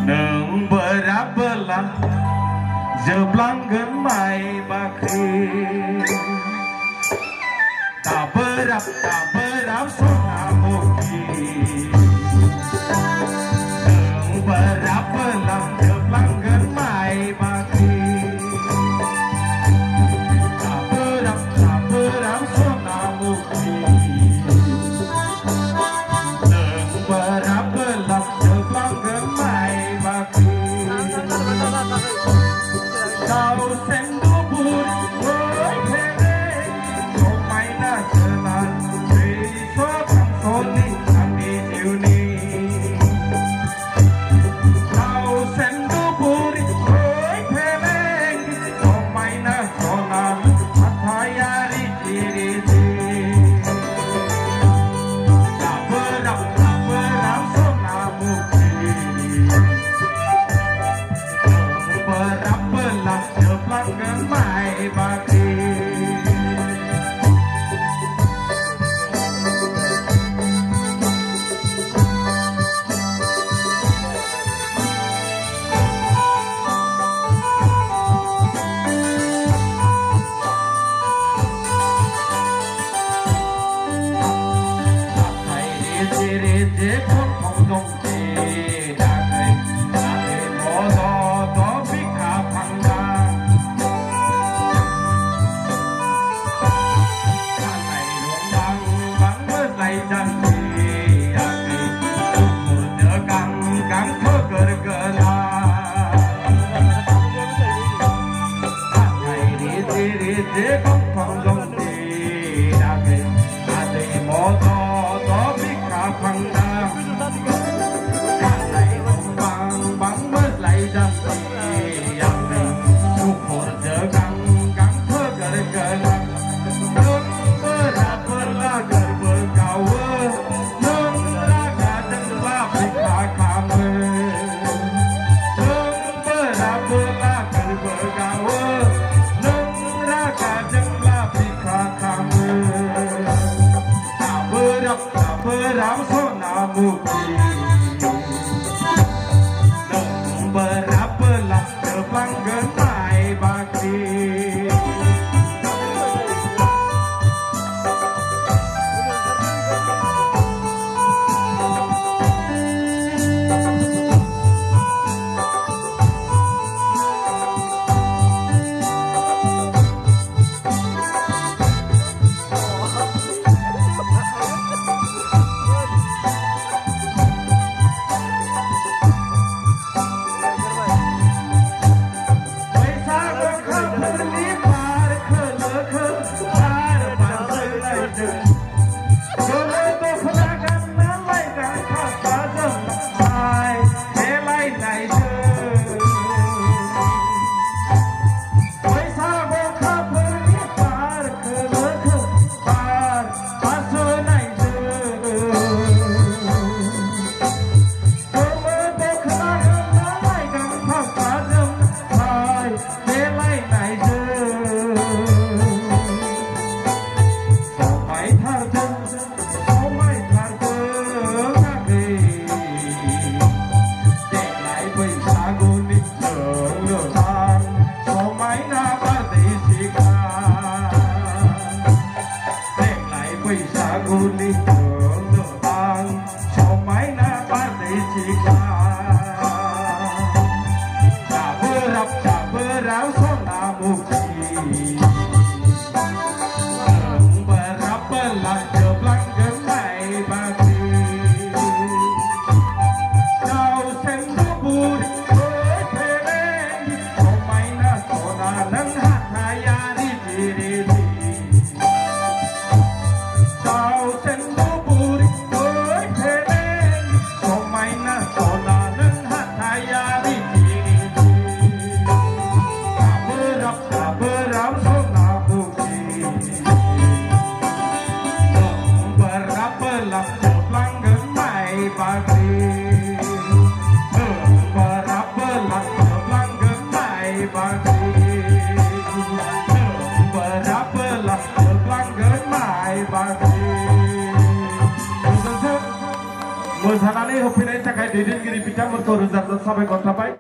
Neng belah jeblangkeun mai bakri tak berap sonamugi neng belah jeblangkeun mai bakri tak berap sonamugi neng belah jeblangkeun mai bakri kau sendu buri boy pere somai na jalan besok soni kami diuni kau sendu buri boy pere somai na jalan matayari diri tak berap sonamugi berap belah jeblangkeun mai bakri Rije kon phong ti dagai ade modo to bika phangda kanai ruang bang lai jan ti dagai umur degang gang thơ gala kanai rije kon phong ti dagai ade modo to bika phangda kanai ruang bang lai jan ti dagai umur degang gang thơ gala berlagar bergaul nung raga dan babik kame होफैनायनि थाखाय दैदेनगिरि बिथांमोनखौ रोजा रोजा साबायखर थाबाय